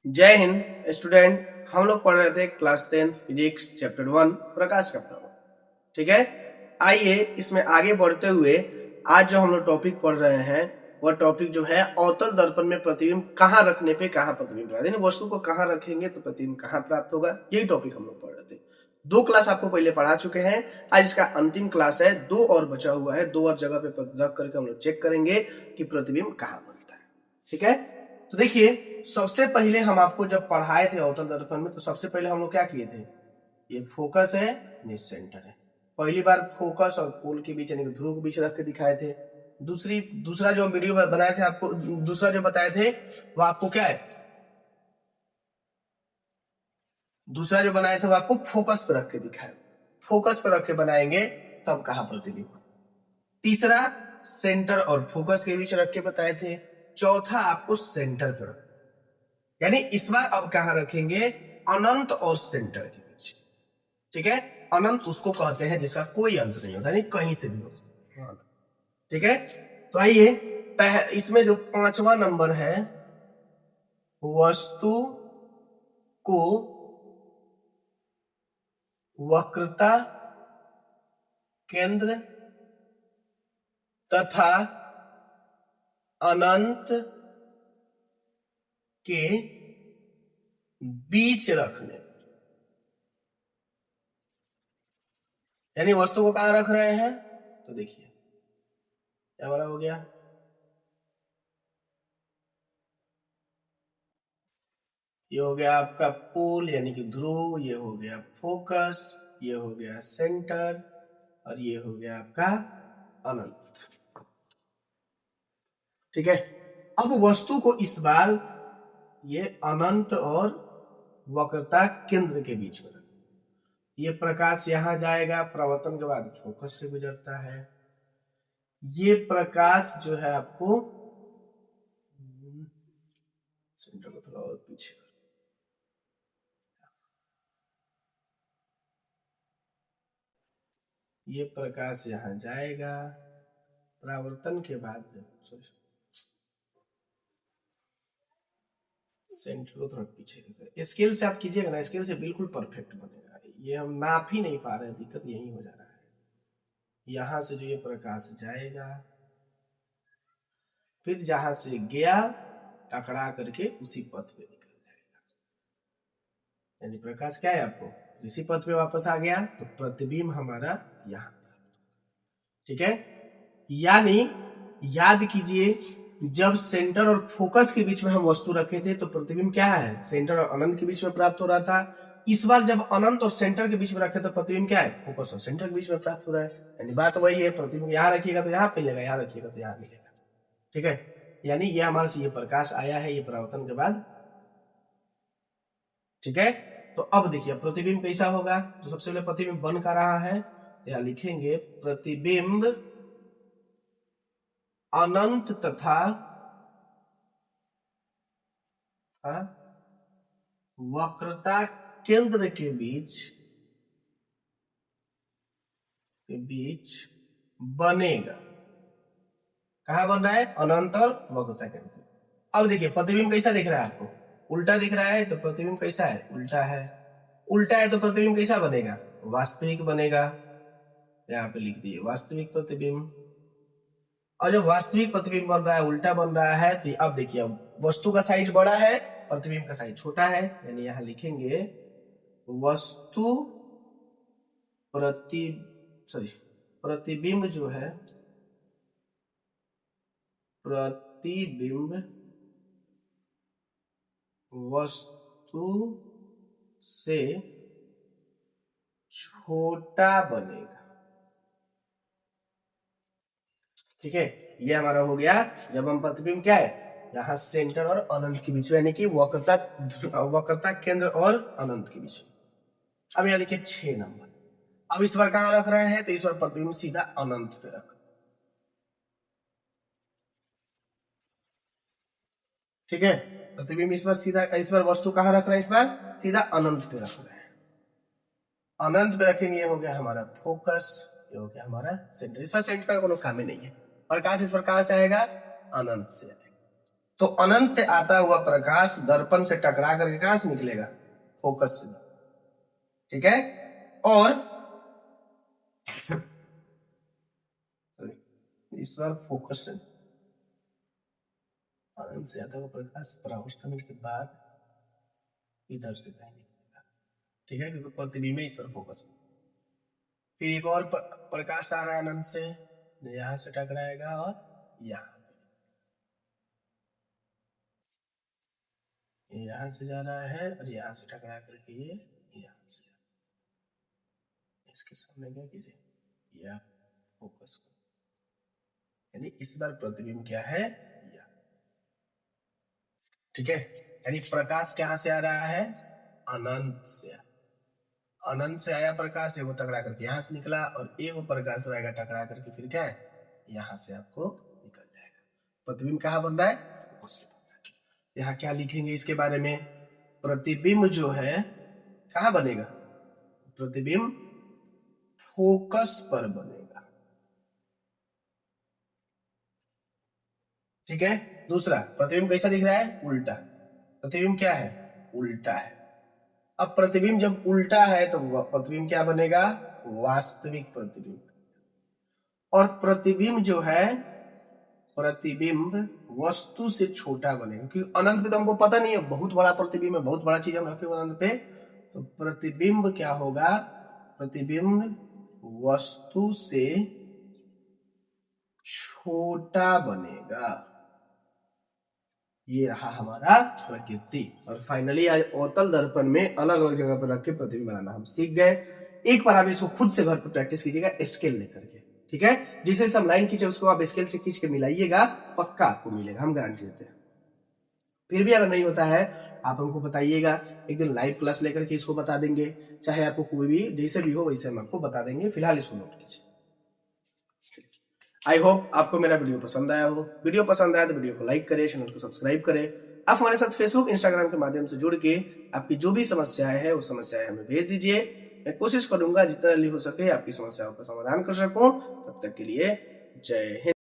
जय हिंद स्टूडेंट। हम लोग पढ़ रहे थे क्लास 10 फिजिक्स चैप्टर 1 प्रकाश का प्रभाव। ठीक है, आइए इसमें आगे बढ़ते हुए आज जो हम लोग टॉपिक पढ़ रहे हैं वह टॉपिक जो है अवतल दर्पण में प्रतिबिंब कहाँ रखने पे कहाँ प्रतिबिंब प्राप्त, यानी वस्तु को कहाँ रखेंगे तो प्रतिबिंब कहाँ प्राप्त होगा, यही टॉपिक हम लोग पढ़ रहे थे। 2 क्लास आपको पहले पढ़ा चुके हैं, आज इसका अंतिम क्लास है, 2 और बचा हुआ है। 2 और जगह पे रख करके हम लोग चेक करेंगे कि प्रतिबिंब कहाँ बनता है। ठीक है, तो देखिए सबसे पहले हम आपको जब पढ़ाए थे अवतल दर्पण में तो सबसे पहले हम लोग क्या किए थे, ये फोकस है, ये सेंटर है। पहली बार फोकस और पोल के बीच यानी ध्रुव के बीच रख के दिखाए थे। दूसरा जो हम वीडियो बनाए थे आपको, दूसरा जो बताए थे वो आपको क्या है, दूसरा जो बनाए थे वो आपको फोकस पर रख के दिखाए। फोकस पर रख के बनाएंगे तब कहां प्रतिबिंब। तीसरा सेंटर और फोकस के बीच रख के बताए थे। चौथा आपको सेंटर पर रख, यानी इस बार अब कहां रखेंगे, अनंत और सेंटर के बीच। ठीक है, अनंत उसको कहते हैं जिसका कोई अंत नहीं होता, यानी कहीं से भी हो सकता है। ठीक है, तो आइए इसमें जो 5वां नंबर है, वस्तु को वक्रता केंद्र तथा अनंत के बीच रखने, यानी वस्तु को कहां रख रहे हैं तो देखिए क्या हमारा हो गया, ये हो गया आपका पोल यानी कि ध्रुव, ये हो गया फोकस, ये हो गया सेंटर और ये हो गया आपका अनंत। ठीक है, अब वस्तु को इस बार ये अनंत और वक्रता केंद्र के बीच में, ये प्रकाश यहां जाएगा, प्रवर्तन के बाद फोकस से गुजरता है। ये प्रकाश जो है आपको सेंटर को थोड़ा और पीछे, ये प्रकाश यहां जाएगा, परावर्तन के बाद सेंटर को थोड़ा पीछे रहता है। स्केल से आप कीजिएगा ना, स्केल से बिल्कुल परफेक्ट बनेगा। ये हम नाप ही नहीं पा रहे हैं, दिक्कत यही हो जा रहा है। यहां से जो ये प्रकाश जाएगा, फिर जहां से गया टकरा करके उसी पथ पे निकल जाएगा, यानी प्रकाश क्या है आपको इसी पथ पे वापस आ गया तो प्रतिबिंब हमारा यहां। ठीक है, यानी याद कीजिए जब सेंटर और फोकस के बीच में हम वस्तु रखे थे तो प्रतिबिंब क्या है, सेंटर और अनंत के बीच में प्राप्त हो रहा था। इस बार जब अनंत और सेंटर के बीच में रखे तो प्रतिबिंब क्या है, फोकस और सेंटर के बीच में प्राप्त हो रहा है। यानी बात वही है, प्रतिबिंब यहां रखिएगा तो यहां मिलेगा, यहां रखिएगा तो यहां मिलेगा। ठीक है, यानी ये हमारे से ये प्रकाश आया है, ये परावर्तन के बाद। ठीक है, तो अब देखिए प्रतिबिंब कैसा होगा, तो सबसे पहले प्रतिबिंब बन का रहा है, यहां लिखेंगे प्रतिबिंब अनंत तथा वक्रता केंद्र के बीच बनेगा। कहां बन रहा है, अनंत और वक्रता केंद्र। अब देखिए प्रतिबिंब कैसा दिख रहा है आपको, उल्टा दिख रहा है तो प्रतिबिंब कैसा है, उल्टा है। उल्टा है तो प्रतिबिंब कैसा बनेगा, वास्तविक बनेगा। यहां पे लिख दिए वास्तविक प्रतिबिंब। और जब वास्तविक प्रतिबिंब बन रहा है, उल्टा बन रहा है, तो अब देखिए अब वस्तु का साइज बड़ा है, प्रतिबिंब का साइज छोटा है, यानी यहां लिखेंगे वस्तु प्रति प्रतिबिंब जो है, प्रतिबिंब वस्तु से छोटा बनेगा। ठीक है, ये हमारा हो गया जब हम प्रतिबिंब क्या है, यहां सेंटर और अनंत के बीच में, यानी कि वक्रता केंद्र और अनंत के बीच। अब यहां देखिए 6 नंबर, अब इस बार कहां रख रहे हैं, तो इस बार प्रतिबिंब सीधा अनंत पे रख। ठीक है, प्रतिबिंब इस बार वस्तु कहां रख रहे हैं, इस बार सीधा अनंत पे रख रहे हैं। अनंत पे रखेंगे, ये हो गया हमारा फोकस, ये हो गया हमारा सेंटर। इस बार सेंटर का कोई काम ही नहीं है, प्रकाश इस बार कहां से आएगा, अनंत से आएगा। तो अनंत से आता हुआ प्रकाश दर्पण से टकरा करके कहां से निकलेगा? फोकस से। ठीक है, और इस बार फोकस से अनंत से आता हुआ प्रकाश परावर्तन के बाद इधर से कहीं निकलेगा। ठीक है, क्योंकि प्रतिबिंब इस पर फोकस। फिर एक और प्रकाश आ रहा है अनंत से, यहां से टकराएगा और यहां से जा रहा है और यहां से टकरा करके ये यहां से इसके सामने क्या गिरे, या फोकस। यानी इस बार प्रतिबिंब क्या है? या। ठीक है, यानी प्रकाश कहां से आ रहा है? अनंत से। अनंत से आया प्रकाश, एगो टकरा करके यहां से निकला, और एगो प्रकाश आएगा टकरा करके फिर क्या है? यहां से आपको निकल जाएगा। प्रतिबिंब कहां बन रहा है? यहाँ क्या लिखेंगे इसके बारे में? प्रतिबिंब जो है कहां बनेगा? प्रतिबिंब फोकस पर बनेगा। ठीक है, दूसरा प्रतिबिंब कैसा दिख रहा है? उल्टा। प्रतिबिंब क्या है? उल्टा है। अब प्रतिबिंब जब उल्टा है तो प्रतिबिंब क्या बनेगा? वास्तविक प्रतिबिंब। और प्रतिबिंब जो है, प्रतिबिंब वस्तु से छोटा बनेगा, क्योंकि अनंत पे तो हमको पता नहीं है, बहुत बड़ा प्रतिबिंब है, बहुत बड़ा चीज हम रखे अनंत पे। तो प्रतिबिंब क्या होगा? प्रतिबिंब वस्तु से छोटा बनेगा। ये रहा हमारा प्रकृति। और फाइनली आज अवतल दर्पण में अलग अलग जगह पर रख के प्रतिबिंब बनाना हम सीख गए। एक बार आप इसको खुद से घर पर प्रैक्टिस कीजिएगा स्केल लेकर के। ठीक है, जिसे हम लाइन खींचे उसको आप स्केल से खींच के मिलाइएगा, पक्का आपको मिलेगा, हम गारंटी देते हैं। फिर भी अगर नहीं होता है आप हमको बताइएगा, एक दिन लाइव क्लास लेकर के इसको बता देंगे। चाहे आपको कोई भी जैसे भी हो वैसे हम आपको बता देंगे। फिलहाल इसको नोट कीजिए। आई होप आपको मेरा वीडियो पसंद आया हो। वीडियो पसंद आया तो वीडियो को लाइक करें, चैनल को सब्सक्राइब करें। आप हमारे साथ फेसबुक इंस्टाग्राम के माध्यम से जुड़ के आपकी जो भी समस्याएं हैं वो समस्याएं हमें भेज दीजिए। मैं कोशिश करूंगा जितना जल्दी हो सके आपकी समस्याओं का समाधान कर सकूं। तब तक के लिए जय हिंद।